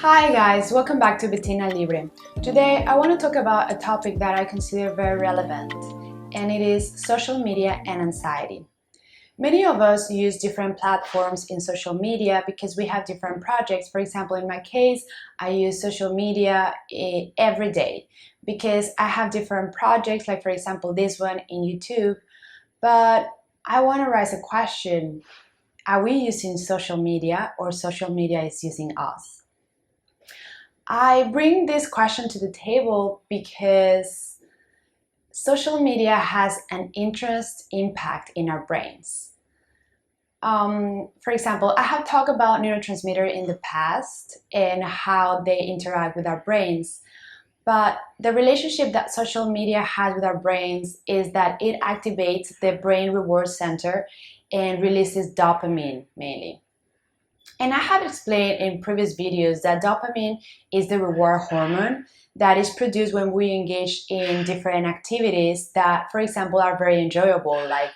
Hi guys, welcome back to Bettina Libre. Today I want to talk about a topic that I consider very relevant, and it is social media and anxiety. Many of us use different platforms in social media because we have different projects. For example, in my case, I use social media every day because I have different projects, like for example this one in YouTube. But I want to raise a question. Are we using social media or social media is using us? I bring this question to the table because social media has an interest impact in our brains. For example, I have talked about neurotransmitter in the past and how they interact with our brains. But the relationship that social media has with our brains is that it activates the brain reward center and releases dopamine mainly. And I have explained in previous videos that dopamine is the reward hormone that is produced when we engage in different activities that, for example, are very enjoyable, like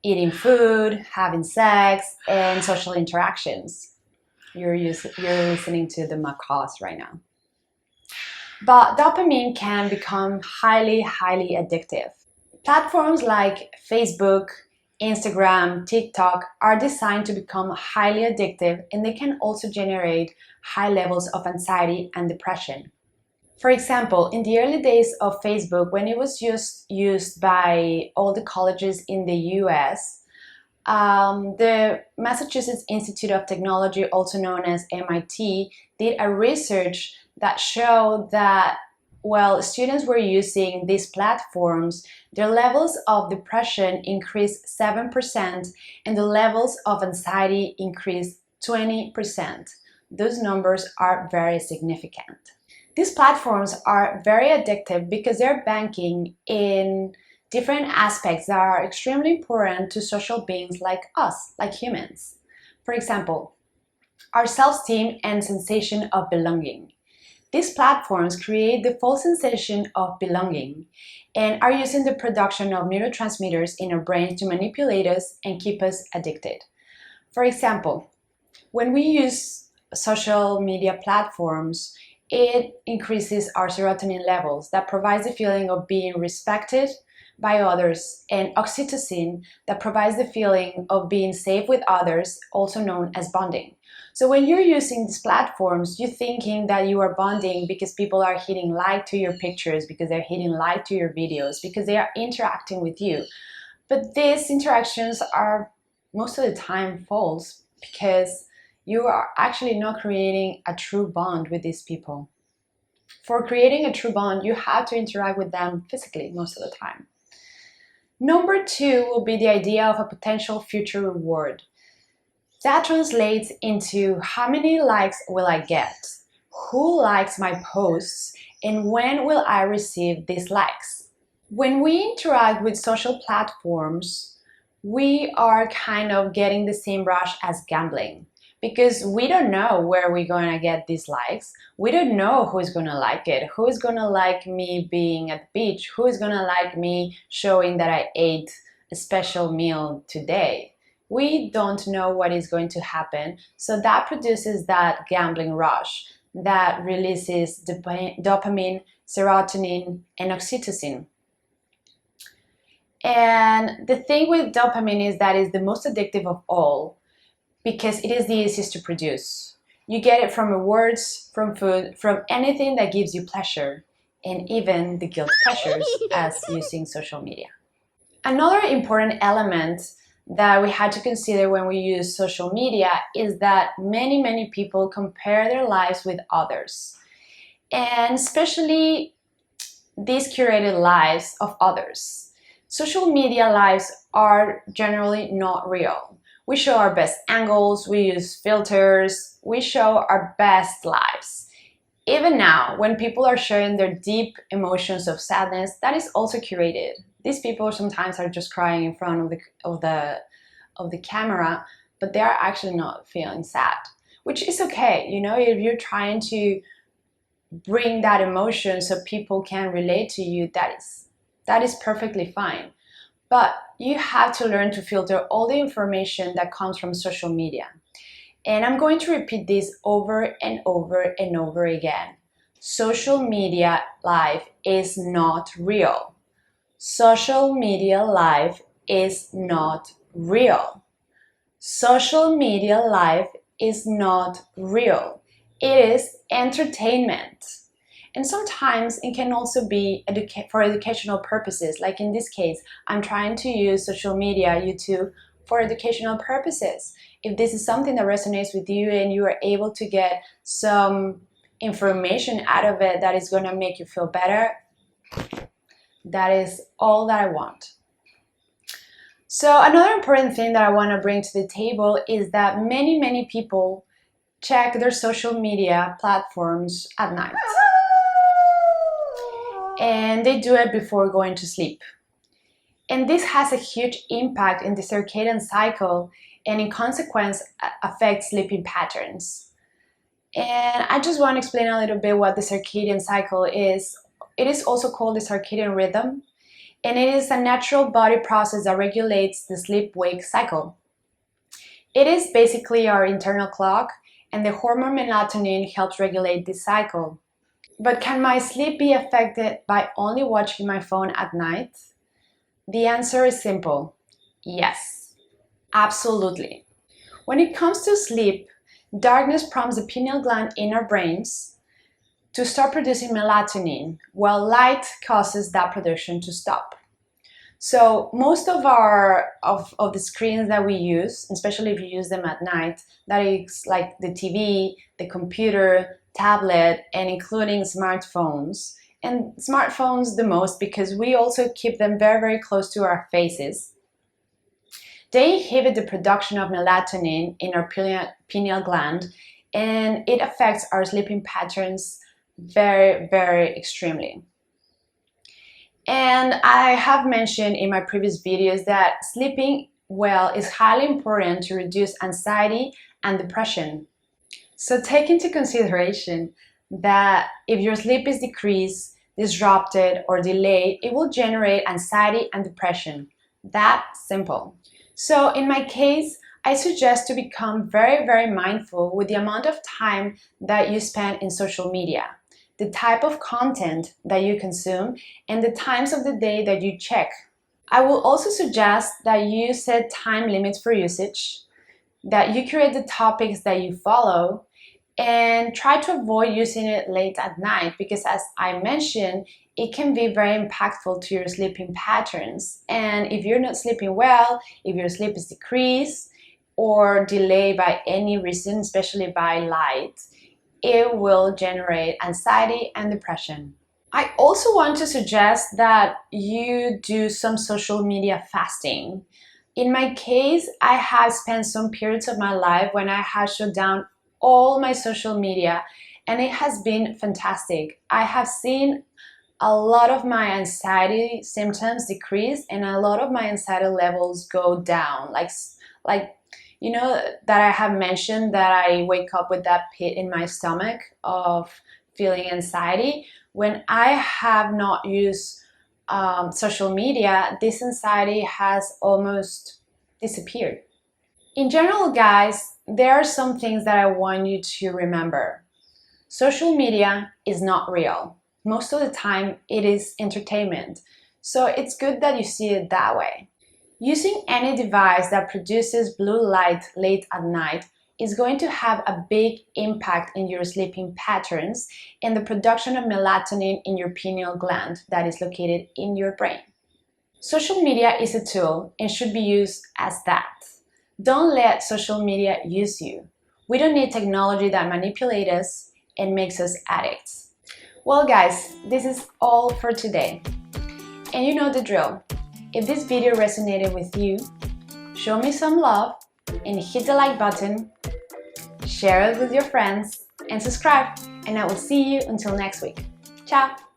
eating food, having sex, and social interactions. You're listening to the macaws right now. But dopamine can become highly addictive. Platforms like Facebook, Instagram, TikTok are designed to become highly addictive, and they can also generate high levels of anxiety and depression. For example, in the early days of Facebook, when it was used by all the colleges in the US, the Massachusetts Institute of Technology, also known as MIT, did a research that showed that while students were using these platforms, their levels of depression increased 7% and the levels of anxiety increased 20%. Those numbers are very significant. These platforms are very addictive because they're banking in different aspects that are extremely important to social beings like us, like humans. For example, our self-esteem and sensation of belonging. These platforms create the false sensation of belonging and are using the production of neurotransmitters in our brains to manipulate us and keep us addicted. For example, when we use social media platforms, it increases our serotonin levels that provides the feeling of being respected by others, and oxytocin that provides the feeling of being safe with others, also known as bonding. So when you're using these platforms, you're thinking that you are bonding because people are hitting like to your pictures, because they're hitting like to your videos, because they are interacting with you. But these interactions are most of the time false because you are actually not creating a true bond with these people. For creating a true bond, you have to interact with them physically most of the time. Number two will be the idea of a potential future reward. That translates into how many likes will I get, who likes my posts, and when will I receive these likes. When we interact with social platforms, we are kind of getting the same rush as gambling because we don't know where we're going to get these likes. We don't know who's going to like it, who's going to like me being at the beach, who's going to like me showing that I ate a special meal today. We don't know what is going to happen, so that produces that gambling rush that releases dopamine, serotonin, and oxytocin. And the thing with dopamine is that it's the most addictive of all because it is the easiest to produce. You get it from rewards, from food, from anything that gives you pleasure, and even the guilt pressures as using social media. Another important element that we had to consider when we use social media is that many people compare their lives with others, and especially these curated lives of others. Social media lives are generally not real. We show our best angles, we use filters, we show our best lives. Even now, when people are sharing their deep emotions of sadness, that is also curated. These people sometimes are just crying in front of the camera, but they are actually not feeling sad, which is okay. You know, if you're trying to bring that emotion so people can relate to you, that is perfectly fine. But you have to learn to filter all the information that comes from social media. And I'm going to repeat this over and over and over again. Social media life is not real. Social media life is not real. Social media life is not real. It is entertainment. And sometimes it can also be for educational purposes. Like in this case, I'm trying to use social media, YouTube, for educational purposes. If this is something that resonates with you and you are able to get some information out of it that is going to make you feel better, that is all that I want. So another important thing that I want to bring to the table is that many people check their social media platforms at night. And they do it before going to sleep. And this has a huge impact in the circadian cycle and in consequence affects sleeping patterns. And I just want to explain a little bit what the circadian cycle is. It is also called the circadian rhythm, and it is a natural body process that regulates the sleep-wake cycle. It is basically our internal clock, and the hormone melatonin helps regulate this cycle. But can my sleep be affected by only watching my phone at night? The answer is simple. Yes, absolutely. When it comes to sleep, darkness prompts the pineal gland in our brains to start producing melatonin, while light causes that production to stop. So most of the screens that we use, especially if you use them at night, that is like the TV, the computer, tablet, and including smartphones. And smartphones the most because we also keep them very close to our faces. They inhibit the production of melatonin in our pineal gland, and it affects our sleeping patterns very extremely. And I have mentioned in my previous videos that sleeping well is highly important to reduce anxiety and depression. So take into consideration that if your sleep is decreased, disrupted, or delayed, it will generate anxiety and depression. That simple. So in my case, I suggest to become very mindful with the amount of time that you spend in social media, the type of content that you consume, and the times of the day that you check. I will also suggest that you set time limits for usage, that you curate the topics that you follow, and try to avoid using it late at night because, as I mentioned, it can be very impactful to your sleeping patterns. And if you're not sleeping well, if your sleep is decreased or delayed by any reason, especially by light, it will generate anxiety and depression. I also want to suggest that you do some social media fasting. In my case, I have spent some periods of my life when I have shut down all my social media, and it has been fantastic. I have seen a lot of my anxiety symptoms decrease and a lot of my anxiety levels go down. Like you know that I have mentioned that I wake up with that pit in my stomach of feeling anxiety. When I have not used social media, this anxiety has almost disappeared. In general, guys, there are some things that I want you to remember. Social media is not real. Most of the time, it is entertainment. So it's good that you see it that way. Using any device that produces blue light late at night is going to have a big impact in your sleeping patterns and the production of melatonin in your pineal gland that is located in your brain. Social media is a tool and should be used as that. Don't let social media use you. We don't need technology that manipulates us and makes us addicts. Well guys, this is all for today. And you know the drill. If this video resonated with you, show me some love and hit the like button, share it with your friends, and subscribe. And I will see you until next week. Ciao!